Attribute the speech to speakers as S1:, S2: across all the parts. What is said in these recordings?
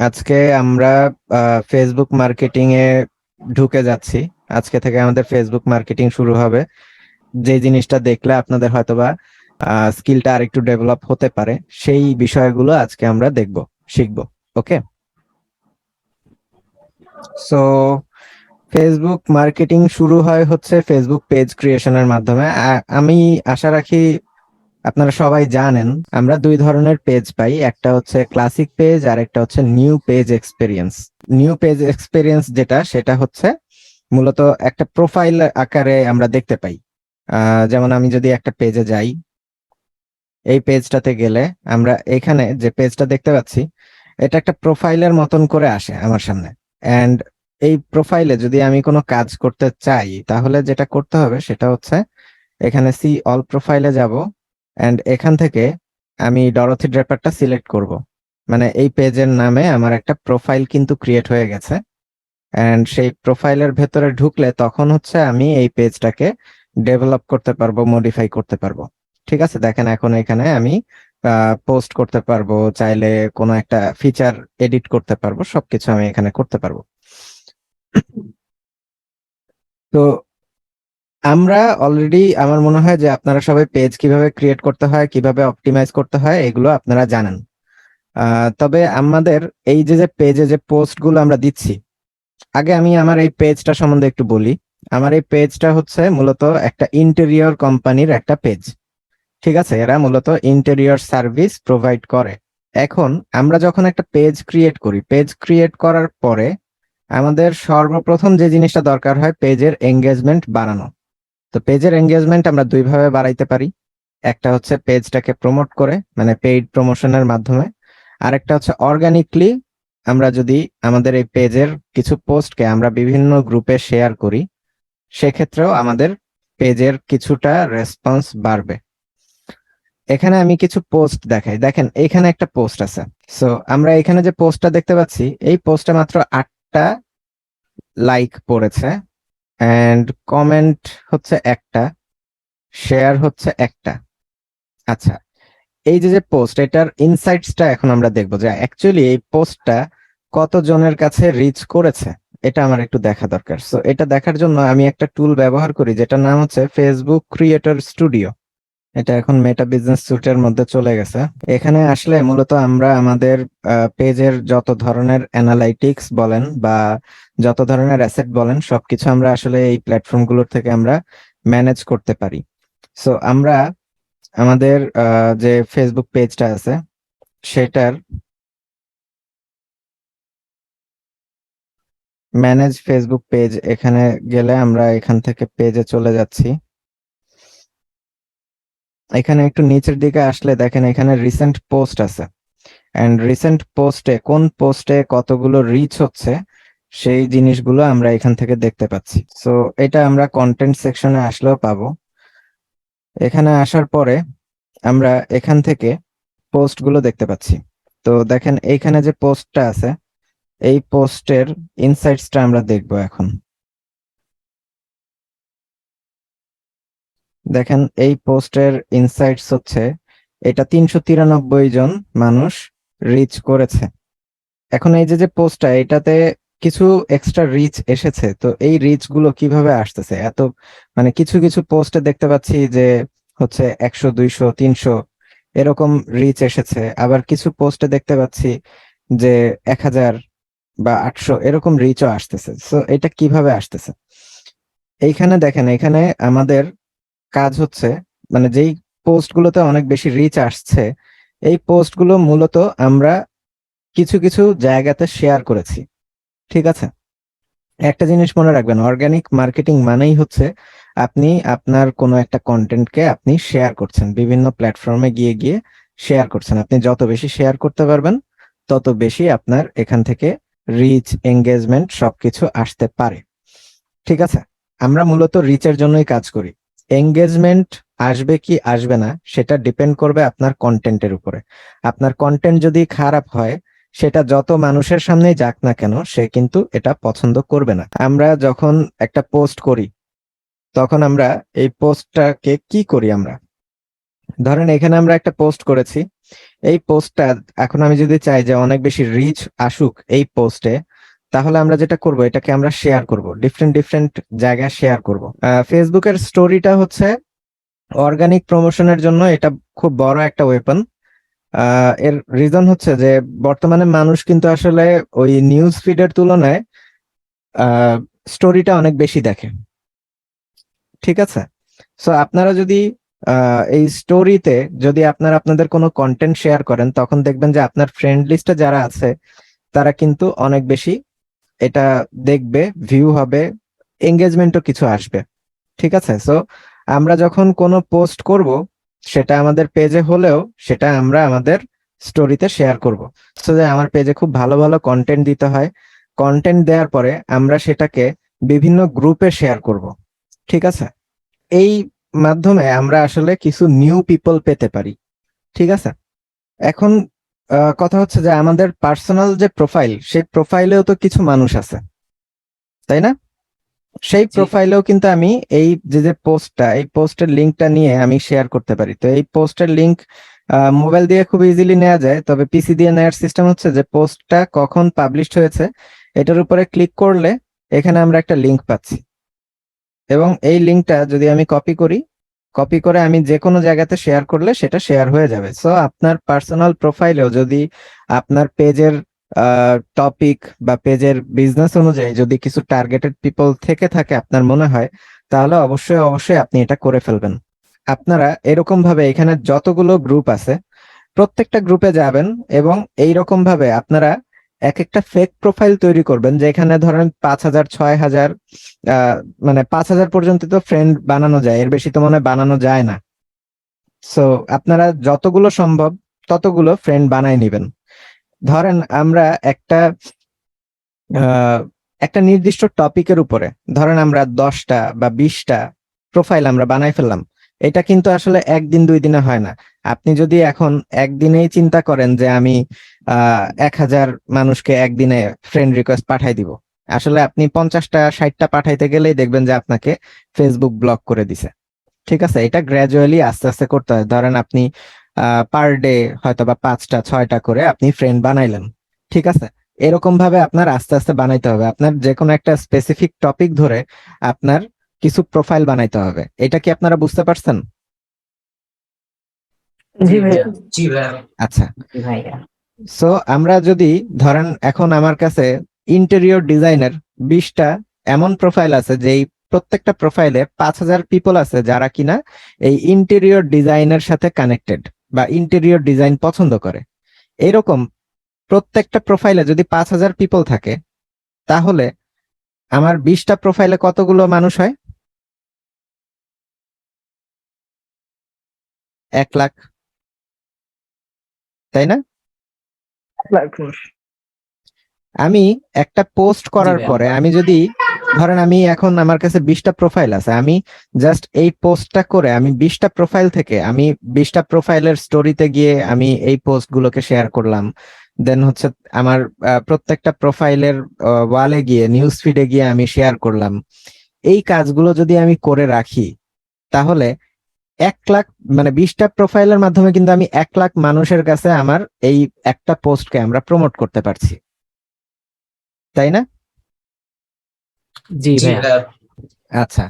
S1: আজকে আমরা Facebook marketing এ ঢুকে যাচ্ছি। আজকে থেকে আমাদের ফেসবুক মার্কেটিং শুরু হবে। যে জিনিসটা দেখলে আপনাদের হয়তোবা স্কিলটা আরেকটু ডেভেলপ হতে পারে, সেই বিষয়গুলো আজকে আমরা দেখব, শিখব। ওকে। সো ফেসবুক মার্কেটিং শুরু হয় হচ্ছে ফেসবুক পেজ ক্রিয়েশনের মাধ্যমে। আমি আশা রাখি আপনারা সবাই জানেন আমরা দুই ধরনের পেজ পাই, একটা হচ্ছে ক্লাসিক পেজ আর একটা হচ্ছে new page experience. New page experience যেটা, সেটা হচ্ছে মূলত একটা প্রোফাইল আকারে আমরা দেখতে পাই। যেমন আমি যদি একটা পেজে যাই, এই পেজটাতে গেলে আমরা এখানে যে পেজটা দেখতে পাচ্ছি, এটা একটা প্রোফাইলের মতন করে আসে আমার সামনে। অ্যান্ড এই প্রোফাইলে যদি আমি কোনো কাজ করতে চাই, তাহলে যেটা করতে হবে সেটা হচ্ছে এখানে সি অল প্রোফাইলে যাব। অ্যান্ড এখান থেকে আমি ডরথি ড্রেপারটা সিলেক্ট করব। মানে এই পেজের নামে আমার একটা প্রোফাইল কিন্তু ক্রিয়েট হয়ে গেছে। অ্যান্ড সেই প্রোফাইলের ভেতরে ঢুকলে তখন হচ্ছে আমি এই পেজটাকে ডেভেলপ করতে পারবো, মডিফাই করতে পারবো। ঠিক আছে, দেখেন এখন এখানে আমি পোস্ট করতে পারবো, চাইলে কোনো একটা ফিচার এডিট করতে পারবো, সবকিছু আমি এখানে করতে পারবো। তো আমরা অলরেডি, আমার মনে হয় যে আপনারা সবাই পেজ কিভাবে ক্রিয়েট করতে হয়, কিভাবে অপটিমাইজ করতে হয়, এগুলো আপনারা জানেন। তবে আমাদের এই যে যে পেজে যে পোস্ট গুলো আমরা দিচ্ছি, আগে আমি আমার এই পেজটা সম্বন্ধে একটু বলি। আমার এই পেজটা হচ্ছে মূলত একটা ইন্টেরিয়র কোম্পানির একটা পেজ। ঠিক আছে, এরা মূলত ইন্টেরিয়র সার্ভিস প্রোভাইড করে। এখন আমরা যখন একটা পেজ ক্রিয়েট করি, পেজ ক্রিয়েট করার পরে আমাদের সর্বপ্রথম যে জিনিসটা দরকার হয় পেজের এঙ্গেজমেন্ট বাড়ানো। তো পেজের এঙ্গেজমেন্ট আমরা দুইভাবে বাড়াইতে পারি। একটা হচ্ছে পেজটাকে প্রমোট করে, মানে পেইড প্রমোশনের মাধ্যমে। আরেকটা হচ্ছে অর্গানিকলি, আমরা যদি আমাদের এই পেজের কিছু পোস্টকে আমরা বিভিন্ন গ্রুপে শেয়ার করি, সেক্ষেত্রেও আমাদের পেজের কিছুটা রেসপন্স বাড়বে। এখানে আমি কিছু পোস্ট দেখাই, দেখেন এখানে একটা পোস্ট আছে। সো আমরা এখানে যে পোস্টটা দেখতে পাচ্ছি, এই পোস্টে মাত্র 8টা লাইক পড়েছে, অ্যান্ড কমেন্ট হচ্ছে একটা, শেয়ার হচ্ছে একটা। আচ্ছা, এই যে যে পোস্ট, এটার ইনসাইটসটা এখন আমরা দেখবো যে অ্যাকচুয়ালি এই পোস্টটা কতজনের কাছে রিচ করেছে, এটা আমার একটু দেখা দরকার। সো এটা দেখার জন্য আমি একটা টুল ব্যবহার করি যেটার নাম হচ্ছে ফেসবুক ক্রিয়েটর স্টুডিও। এটা এখন মেটা বিজনেস সুটের মধ্যে চলে গেছে। এখানে আসলে মূলত আমরা আমাদের পেজের যত ধরনের অ্যানালাইটিক্স বলেন বা যত ধরনের অ্যাসেট বলেন, সবকিছু আমরা আসলে এই প্ল্যাটফর্মগুলোর থেকে আমরা ম্যানেজ করতে পারি। সো আমরা আমাদের যে ফেসবুক পেজটা আছে, সেটার ম্যানেজ ফেসবুক পেজ, এখানে গেলে আমরা এখান থেকে পেজে চলে যাচ্ছি। এখানে একটু নিচের দিকে আসলে দেখেন এখানে রিসেন্ট পোস্ট আছে। অ্যান্ড রিসেন্ট পোস্টে কোন পোস্টে কতগুলো রিচ হচ্ছে, সেই জিনিসগুলো আমরা এখান থেকে দেখতে পাচ্ছি। সো এটা আমরা কন্টেন্ট সেকশনে আসলেও পাবো। এখানে আসার পরে আমরা এখান থেকে পোস্টগুলো দেখতে পাচ্ছি। তো দেখেন এইখানে যে পোস্টটা আছে, এই পোস্টের ইনসাইটসটা আমরা দেখব এখন। দেখেন এই পোস্টের ইনসাইটস হচ্ছে এটা 393 জন মানুষ রিচ করেছে। এখন এই যে যে পোস্টটা, এটাতে কিছু এক্সট্রা রিচ এসেছে। তো এই রিচ গুলো কিভাবে আসতেছে এত, মানে কিছু কিছু পোস্টে দেখতে পাচ্ছি যে হচ্ছে 100, 200, 300 এরকম রিচ এসেছে। আবার কিছু পোস্টে দেখতে পাচ্ছি যে 1000 বা 800 এরকম রিচও আসতেছে। সো এটা কিভাবে আসতেছে, এইখানে দেখেন এখানে আমাদের কাজ হচ্ছে, মানে যেই পোস্টগুলোতে অনেক বেশি রিচ আসছে, এই পোস্টগুলো মূলত আমরা কিছু কিছু জায়গাতে শেয়ার করেছি। ঠিক আছে, একটা জিনিস মনে রাখবেন, অর্গানিক মার্কেটিং মানেই হচ্ছে আপনি আপনার কোনো একটা কন্টেন্টকে আপনি শেয়ার করছেন, বিভিন্ন প্ল্যাটফর্মে গিয়ে গিয়ে শেয়ার করছেন। আপনি যত বেশি শেয়ার করতে পারবেন, তত বেশি আপনার এখান থেকে রিচ, এঙ্গেজমেন্ট সবকিছু আসতে পারে। ঠিক আছে, আমরা মূলত রিচের জন্যই কাজ করি। এঙ্গেজমেন্ট আসবে কি আসবে না সেটা ডিপেন্ড করবে আপনার কন্টেন্টের উপরে। আপনার কন্টেন্ট যদি খারাপ হয়, সেটা যত মানুষের সামনেই যাক না কেন, সে কিন্তু এটা পছন্দ করবে না। আমরা যখন একটা পোস্ট করি, তখন আমরা এই পোস্টটাকে কি করি, আমরা ধরেন এখানে আমরা একটা পোস্ট করেছি, এই পোস্টটা এখন আমি যদি চাই যে অনেক বেশি রিচ আসুক এই পোস্টে, তাহলে আমরা যেটা করব, এটাকে আমরা শেয়ার করব, ডিফারেন্ট ডিফারেন্ট জায়গায় শেয়ার করব। ফেসবুকের স্টোরিটা হচ্ছে অর্গানিক প্রমোশনের জন্য এটা খুব বড় একটা ওয়েপন। এর রিজন হচ্ছে যে বর্তমানে মানুষ কিন্তু আসলে ওই নিউজ ফিডের তুলনায় স্টোরিটা অনেক বেশি দেখে, ঠিক আছে? সো আপনারা যদি এই স্টোরিতে যদি আপনারা আপনাদের কোনো কন্টেন্ট শেয়ার করেন, তখন দেখবেন যে আপনার ফ্রেন্ড লিস্টে যারা আছে তারা কিন্তু অনেক বেশি এটা দেখবে, ভিউ হবে, এঙ্গেজমেন্টও কিছু আসবে, ঠিক আছে? সো আমরা যখন কোনো পোস্ট করব, সেটা আমাদের পেজে হলেও সেটা আমরা আমাদের স্টোরিতে শেয়ার করব। সো যে আমার পেজে খুব ভালো ভালো কন্টেন্ট দিতে হয়, কন্টেন্ট দেওয়ার পরে আমরা সেটাকে বিভিন্ন গ্রুপে শেয়ার করব, ঠিক আছে? এই মাধ্যমে আমরা আসলে কিছু নিউ পিপল পেতে পারি, ঠিক আছে? এখন কথা হচ্ছে যে আমাদের পার্সোনাল যে প্রোফাইল, সেই প্রোফাইলেও তো কিছু মানুষ আছে, তাই না? সেই প্রোফাইলেও কিন্তু আমি এই যে পোস্টটা, এই পোস্টের লিঙ্কটা নিয়ে আমি শেয়ার করতে পারি। তো এই পোস্টের লিঙ্ক মোবাইল দিয়ে খুব ইজিলি নেওয়া যায়, তবে পিসি দিয়ে নেওয়ার সিস্টেম হচ্ছে যে পোস্টটা কখন পাবলিশড হয়েছে এটার উপরে ক্লিক করলে এখানে আমরা একটা লিঙ্ক পাচ্ছি, এবং এই লিঙ্কটা যদি আমি কপি করি, কপি করে আমি যে কোনো জায়গাতে শেয়ার করলে সেটা শেয়ার হয়ে যাবে। সো আপনার পার্সোনাল প্রোফাইলেও যদি আপনার পেজের টপিক বা পেজের বিজনেস অনুযায়ী যদি কিছু টার্গেটেড পিপল থেকে থাকে আপনার মনে হয়, তাহলে অবশ্যই অবশ্যই আপনি এটা করে ফেলবেন। আপনারা এরকম ভাবে এখানে যতগুলো গ্রুপ আছে প্রত্যেকটা গ্রুপে যাবেন, এবং এইরকম ভাবে আপনারা এক একটা ফেক প্রোফাইল তৈরি করবেন, যেখানে ধরেন 5,000 6,000 মানে 5,000 পর্যন্ত তো ফ্রেন্ড বানানো যায়, এর বেশি তো মনে হয় বানানো যায় না। সো আপনারা যতগুলো সম্ভব ততগুলো ফ্রেন্ড বানাই নেবেন। ধরেন আমরা আহ, একটা নির্দিষ্ট টপিকের উপরে ধরেন আমরা 10টা বা 20টা প্রোফাইল আমরা বানাই ফেললাম। এটা কিন্তু আসলে একদিন দুই দিনে হয় না। আপনি যদি এখন একদিনেই চিন্তা করেন যে আমি 1,000 মানুষকে একদিনে ফ্রেন্ড রিকোয়েস্ট পাঠাই দিব, আসলে আপনি 50টা 60টা পাঠাইতে গেলেই দেখবেন যে আপনাকে ফেসবুক ব্লক করে দিছে, ঠিক আছে? এটা গ্র্যাজুয়ালি আস্তে আস্তে করতে হয়। ধরেন আপনি পার ডে হয়তো বা 5টা 6টা করে আপনি ফ্রেন্ড বানাইলেন, ঠিক আছে? এরকম ভাবে আপনার আস্তে আস্তে বানাইতে হবে। আপনার যে কোনো একটা স্পেসিফিক টপিক ধরে আপনার কিছু প্রোফাইল বানাইতে হবে। এটা কি আপনারা বুঝতে পারছেন?
S2: জি ভাইয়া। জি ভাইয়া।
S1: আচ্ছা,
S2: জি ভাইয়া।
S1: সো আমরা যদি ধরেন এখন আমার কাছে ইন্টেরিয়র ডিজাইনের 20টা এমন প্রোফাইল আছে, যেই প্রত্যেকটা প্রোফাইলে 5,000 পিপল আছে যারা কিনা এই ইন্টেরিয়র ডিজাইনের সাথে কানেক্টেড বা ইন্টেরিয়র ডিজাইন পছন্দ করে। এরকম প্রত্যেকটা প্রোফাইলে যদি 5,000 পিপল থাকে, তাহলে আমার 20টা প্রোফাইলে কতগুলো মানুষ হয়? 1 লাখ, তাই না? আমি একটা পোস্ট করার পরে আমি যদি ধরেন আমি এখন আমার কাছে 20টা প্রোফাইল আছে, আমি জাস্ট এই পোস্টটা করে আমি 20টা প্রোফাইল থেকে আমি 20টা প্রোফাইলের স্টোরিতে গিয়ে আমি এই পোস্ট গুলোকে শেয়ার করলাম। দেন হচ্ছে আমার প্রত্যেকটা প্রোফাইলের ওয়ালে গিয়ে নিউজ ফিডে গিয়ে আমি শেয়ার করলাম। এই কাজগুলো যদি আমি করে রাখি, তাহলে 1 লাখ মানে 20টা প্রোফাইলের মাধ্যমে কিন্তু আমি 1 লাখ মানুষের কাছে আমার এই একটা পোস্টকে আমরা প্রমোট করতে পারছি, তাই না?
S2: জি ভাইয়া।
S1: আচ্ছা,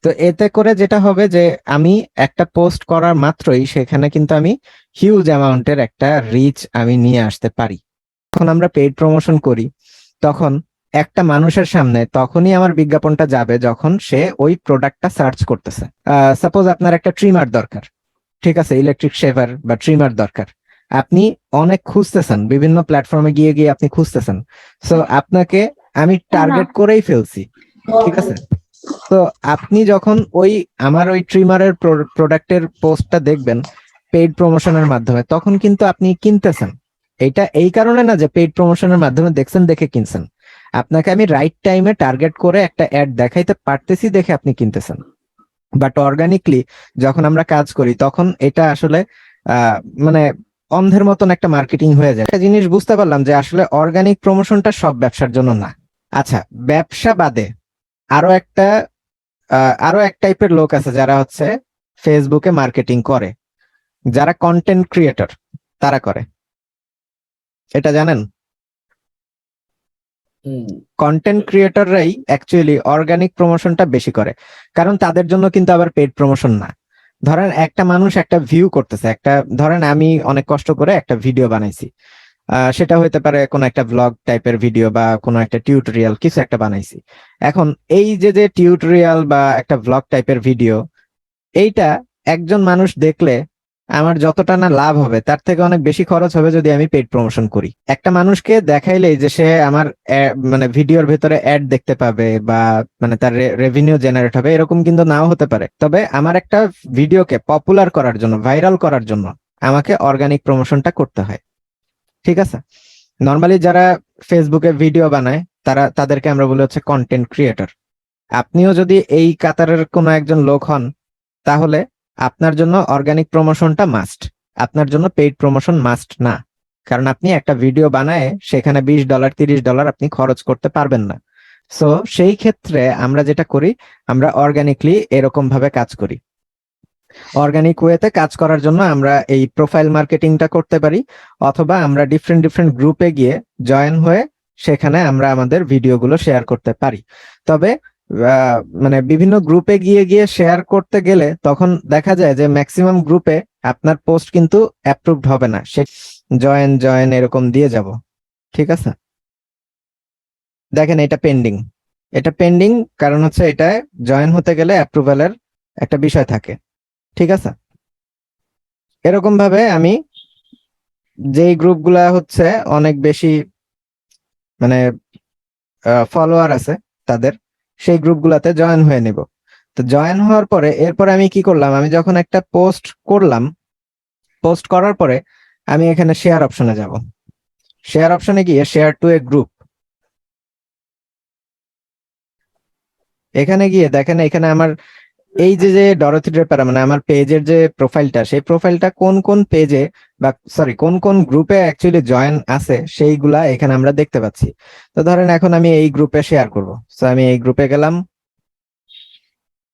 S1: তো এতে করে যেটা হবে যে আমি একটা পোস্ট করার মাত্রই সেখানে কিন্তু আমি হিউজ অ্যামাউন্টের একটা রিচ আমি নিয়ে আসতে পারি। যখন আমরা পেইড প্রমোশন করি, তখন একটা মানুষের সামনে তখনই আমার বিজ্ঞাপনটা যাবে যখন সে ওই প্রোডাক্টটা সার্চ করতেছে। সাপোজ আপনার একটা ট্রিমার দরকার, ঠিক আছে? ইলেকট্রিক শেভার বা ট্রিমার দরকার। আপনি অনেক খুঁজতেছেন, বিভিন্ন প্ল্যাটফর্মে গিয়ে গিয়ে আপনি খুঁজতেছেন। সো আপনাকে আমি টার্গেট করেই ফেলছি, ঠিক আছে? তো আপনি যখন আমার ওই ট্রিমারের প্রোডাক্টের পোস্টটা দেখবেন পেইড প্রমোশনের মাধ্যমে, তখন কিন্তু আপনি কিনতেছেন। এটা এই কারণে না যে পেইড প্রমোশনের মাধ্যমে দেখছেন দেখে কিনছেন, আপনাকে আমি রাইট টাইমে টার্গেট করে একটা অ্যাড দেখাইতে পারতেছি দেখে আপনি কিনতেছেন। বাট অর্গানিকলি যখন আমরা কাজ করি, তখন এটা আসলে মানে অন্ধের মতন একটা মার্কেটিং হয়ে যায়। একটা জিনিস বুঝতে পারলাম যে আসলে অর্গানিক প্রমোশনটা সব ব্যবসার জন্য না। আচ্ছা, ব্যবসা বাদে আরো একটা আরো এক টাইপের লোক আছে যারা হচ্ছে ফেসবুকে মার্কেটিং করে। যারা কন্টেন্ট ক্রিয়েটর তারা করে, এটা জানেন? কন্টেন্ট ক্রিয়েটররাই অ্যাকচুয়ালি অর্গানিক প্রমোশনটা বেশি করে, কারণ তাদের জন্য কিন্তু আবার পেইড প্রমোশন না। ধরেন একটা মানুষ একটা ভিউ করতেছে, ধরেন আমি অনেক কষ্ট করে একটা ভিডিও বানাইছি, সেটা হইতে পারে কোনো একটা ব্লগ টাইপের ভিডিও বা কোনো একটা টিউটোরিয়াল কিছু একটা বানাইছি। এখন এই যে টিউটোরিয়াল বা একটা ব্লগ টাইপের ভিডিও, এইটা একজন মানুষ দেখলে আমার যতটা না লাভ হবে তার থেকে অনেক বেশি খরচ হবে যদি আমি পেইড প্রমোশন করি। একটা মানুষকে দেখাইলেই যে সে আমার মানে ভিডিওর ভেতরে অ্যাড দেখতে পাবে বা মানে তার রেভিনিউ জেনারেট হবে, এরকম কিন্তু নাও হতে পারে। তবে আমার একটা ভিডিওকে পপুলার করার জন্য, ভাইরাল করার জন্য আমাকে অর্গানিক প্রমোশনটা করতে হয়। ঠিক আছে? নর্মালি যারা ফেসবুকে ভিডিও বানায় তাদেরকে আমরা বলি হচ্ছে কন্টেন্ট ক্রিয়েটর। আপনিও যদি এই কাতারের কোনো একজন লোক হন, তাহলে আপনার জন্য অর্গানিক প্রমোশনটা মাস্ট, আপনার জন্য পেইড প্রমোশন মাস্ট না। কারণ আপনি একটা ভিডিও বানায় সেখানে $20 $30 আপনি খরচ করতে পারবেন না। সো সেই ক্ষেত্রে আমরা যেটা করি, আমরা অর্গানিকলি এরকম ভাবে কাজ করি। অর্গানিক ওয়েতে কাজ করার জন্য আমরা এই প্রোফাইল মার্কেটিংটা করতে পারি, অথবা আমরা ডিফারেন্ট গ্রুপে গিয়ে জয়েন হয়ে সেখানে আমরা আমাদের ভিডিওগুলো শেয়ার করতে পারি। তবে মানে বিভিন্ন গ্রুপে গিয়ে গিয়ে শেয়ার করতে গেলে তখন দেখা যায় যে ম্যাক্সিমাম গ্রুপে আপনার পোস্ট কিন্তু অ্যাপ্রুভড হবে না, সে জয়েন এরকম দিয়ে যাব। ঠিক আছে? দেখেন এটা পেন্ডিং, কারণ হচ্ছে এটা জয়েন হতে গেলে অ্যাপ্রুভালের একটা বিষয় থাকে। ঠিক আছে? এরকম ভাবে আমি যেই গ্রুপগুলা হচ্ছে অনেক বেশি মানে ফলোয়ার আছে তাদের, সেই গ্রুপগুলাতে জয়েন হয়ে নিব। তো জয়েন হওয়ার পরে এরপরে আমি কি করলাম, আমি যখন একটা পোস্ট করলাম, পোস্ট করার পরে আমি এখানে শেয়ার অপশনে যাব। শেয়ার অপশনে গিয়ে শেয়ার টু এ গ্রুপ, এখানে গিয়ে দেখেন এখানে আমার এই যে ডরথি ড্রেপার মানে আমার পেজের যে প্রোফাইলটা, সেই প্রোফাইলটা কোন কোন পেজে বা সরি কোন কোন গ্রুপে অ্যাকচুয়ালি জয়েন আছে সেইগুলা এখানে আমরা দেখতে পাচ্ছি। তো ধরেন এখন আমি এই গ্রুপে শেয়ার করব, সো আমি এই গ্রুপে গেলাম,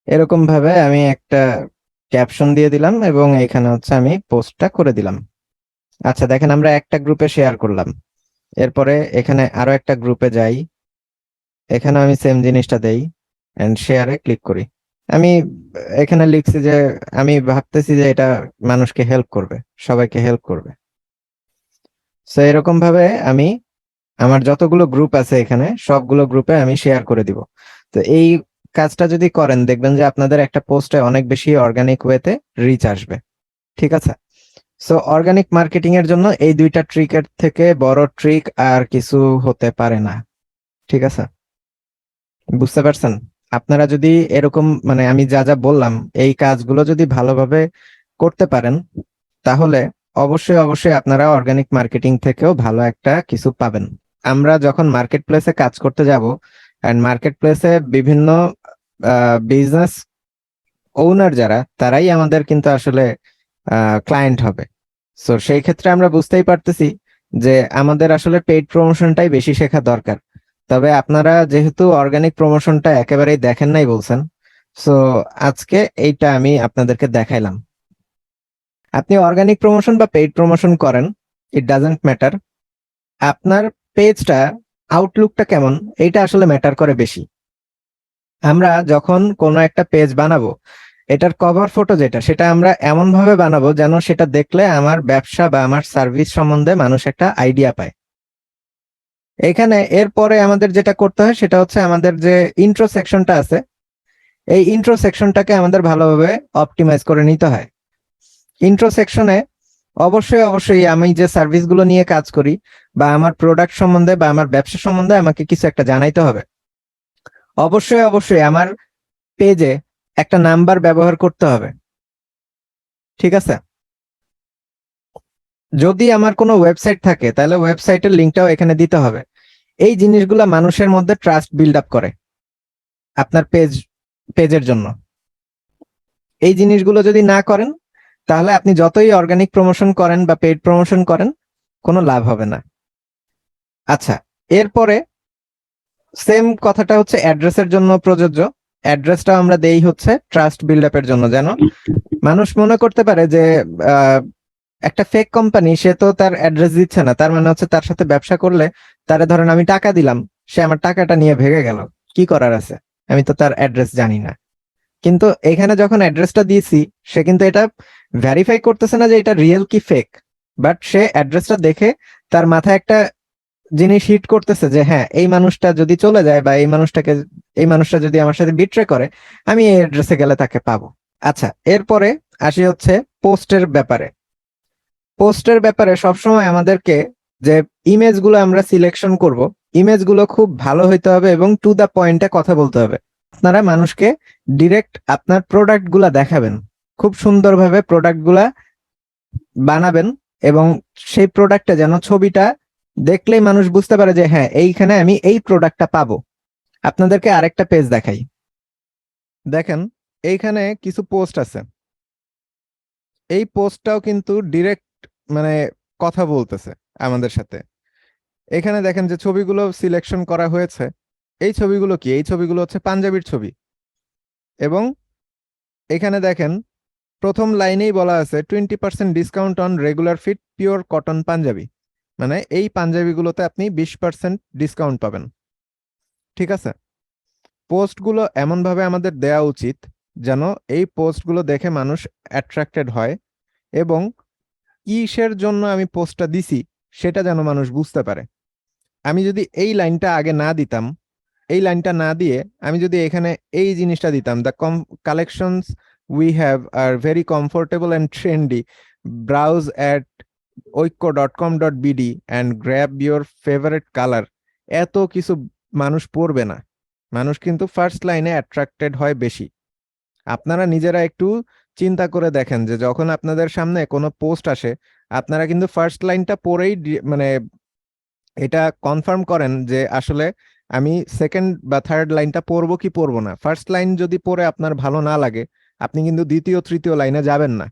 S1: এরকম ভাবে আমি একটা ক্যাপশন দিয়ে দিলাম এবং এখানে হচ্ছে আমি পোস্টটা করে দিলাম। আচ্ছা দেখেন আমরা একটা গ্রুপে শেয়ার করলাম, এরপরে এখানে আরো একটা গ্রুপে যাই, এখানে আমি সেম জিনিসটা দেই এন্ড শেয়ারে ক্লিক করি। আমি এখানে লিখছি যে আমি ভাবতেছি যে এটা মানুষকে হেল্প করবে, সবাইকে হেল্প করবে। সো এরকম ভাবে আমি আমার যতগুলো গ্রুপ আছে এখানে সবগুলো গ্রুপে আমি শেয়ার করে দিব। তো এই কাজটা যদি করেন দেখবেন যে আপনাদের একটা পোস্টে অনেক বেশি অর্গানিক ওয়েতে রিচ আসবে। ঠিক আছে? সো অর্গানিক মার্কেটিং এর জন্য এই দুইটা ট্রিকের থেকে বড় ট্রিক আর কিছু হতে পারে না। ঠিক আছে? বুঝতে পারছেন? আপনারা যদি এরকম মানে আমি যা যা বললাম এই কাজগুলো যদি ভালোভাবে করতে পারেন, তাহলে অবশ্যই আপনারা অর্গানিক মার্কেটিং থেকেও ভালো একটা কিছু পাবেন। আমরা যখন মার্কেট প্লেসে কাজ করতে যাব, এন্ড মার্কেট প্লেসে বিভিন্ন বিজনেস ওনার যারা, তারাই আমাদের কিন্তু আসলে ক্লায়েন্ট হবে। সো সেই ক্ষেত্রে আমরা বুঝতেই পারতেছি যে আমাদের আসলে পেইড প্রমোশনটাই বেশি শেখা দরকার। তবে আপনারা যেহেতু অর্গানিক প্রমোশনটা একেবারেই দেখেন নাই বলছেন, সো আজকে এইটা আমি আপনাদেরকে দেখাইলাম। আপনি অর্গানিক প্রমোশন বা পেইড প্রমোশন করেন, ইট ডাজন্ট ম্যাটার। আপনার পেজটা আউটলুকটা কেমন এইটা আসলে ম্যাটার করে বেশি। আমরা যখন কোনো একটা পেজ বানাবো, এটার কভার ফটো যেটা সেটা আমরা এমন ভাবে বানাবো যেন সেটা দেখলে আমার ব্যবসা বা আমার সার্ভিস সম্বন্ধে মানুষ একটা আইডিয়া পায়। এখানে এরপরে আমাদের যেটা করতে হয় সেটা হচ্ছে আমাদের যে ইন্ট্রো সেকশনটা আছে, এই ইন্ট্রো সেকশনটাকে আমাদের ভালোভাবে অপটিমাইজ করে নিতে হয়। ইন্ট্রো সেকশনে অবশ্যই আমি যে সার্ভিসগুলো নিয়ে কাজ করি বা আমার প্রোডাক্ট সম্বন্ধে বা আমার ব্যবসা সম্বন্ধে আমাকে কিছু একটা জানাইতে হবে। অবশ্যই আমার পেজে একটা নাম্বার ব্যবহার করতে হবে। ঠিক আছে? যদি আমার কোনো ওয়েবসাইট থাকে তাহলে ওয়েবসাইটের লিঙ্কটাও এখানে দিতে হবে। এই জিনিসগুলো মানুষের মধ্যে ট্রাস্ট বিল্ড আপ করে আপনার পেজের জন্য। এই জিনিসগুলো যদি না করেন তাহলে আপনি যতই অর্গানিক প্রমোশন করেন বা পেইড প্রমোশন করেন কোনো লাভ হবে না। আচ্ছা, এরপরে সেম কথাটা হচ্ছে অ্যাড্রেসের জন্য প্রযোজ্য। অ্যাড্রেসটা আমরা দেই হচ্ছে ট্রাস্ট বিল্ড আপের জন্য, যেন মানুষ মনে করতে পারে যে একটা ফেক কোম্পানি, সে তো তার অ্যাড্রেস দিচ্ছে না, তার মানে হচ্ছে তার সাথে ব্যবসা করলে তারে ধরেন আমি টাকা দিলাম, সে আমার টাকাটা নিয়ে ভেগে গেল, কি করার আছে, আমি তো তার অ্যাড্রেস জানি না। কিন্তু এখানে যখন অ্যাড্রেসটা দিয়েছি, সে কিন্তু এটা ভেরিফাই করতেছে না যে এটা রিয়েল কি ফেক, বাট সে অ্যাড্রেসটা দেখে তার মাথায় একটা জিনিস হিট করতেছে যে হ্যাঁ, এই মানুষটা যদি চলে যায় বা এই মানুষটা যদি আমার সাথে বিট্রে করে, আমি এই অ্যাড্রেসে গেলে তাকে পাবো। আচ্ছা, এরপরে আসি হচ্ছে পোস্টের ব্যাপারে। পোস্টের ব্যাপারে সবসময় আমাদেরকে যে ইমেজগুলো আমরা সিলেকশন করব, ইমেজগুলো খুব ভালো হইতে হবে এবং টু দা পয়েন্টে কথা বলতে হবে। আপনারা মানুষকে ডিরেক্ট আপনার প্রোডাক্টগুলা দেখাবেন, খুব সুন্দরভাবে প্রোডাক্টগুলা বানাবেন, এবং সেই প্রোডাক্টে যেন ছবিটা দেখলেই মানুষ বুঝতে পারে যে হ্যাঁ, এইখানে আমি এই প্রোডাক্টটা পাবো। আপনাদেরকে আরেকটা পেজ দেখাই, দেখেন এইখানে কিছু পোস্ট আছে, এই পোস্টটাও কিন্তু ডিরেক্ট মানে কথা বলতেছে আমাদের সাথে। এখানে দেখেন যে ছবিগুলো সিলেকশন করা হয়েছে, এই ছবিগুলো কি, এই ছবিগুলো হচ্ছে পাঞ্জাবির ছবি। এবং এখানে দেখেন প্রথম লাইনেই বলা আছে 20% discount on regular fit pure cotton Punjabi, মানে এই পাঞ্জাবিগুলোতে আপনি 20% ডিসকাউন্ট পাবেন। ঠিক আছে, পোস্টগুলো এমনভাবে আমাদের দেয়া উচিত যেন এই পোস্টগুলো দেখে মানুষ অ্যাট্রাক্টেড হয়, এবং কিসের জন্য আমি পোস্টটা দিছি সেটা যেন মানুষ বুঝতে পারে। আমি যদি এই লাইনটা আগে না দিতাম, এই লাইনটা না দিয়ে আমি যদি এখানে এই জিনিসটা দিতাম, the collections we have are very comfortable and trendy, browse at oikko.com.bd and grab your favourite colour, এত কিছু মানুষ পড়বে না। মানুষ কিন্তু ফার্স্ট লাইনে অ্যাট্রাক্টেড হয় বেশি। আপনারা নিজেরা একটু চিন্তা করে দেখেন যে যখন আপনাদের সামনে কোনো পোস্ট আসে, আপনারা কিন্তু ফার্স্ট লাইনটা পড়েই মানে এটা কনফার্ম করেন যে আসলে আমি সেকেন্ড বা থার্ড লাইনটা পড়বো কি পড়বো না। ফার্স্ট লাইন যদি পড়ে আপনার ভালো না লাগে, আপনি কিন্তু দ্বিতীয় তৃতীয় লাইনে যাবেন না।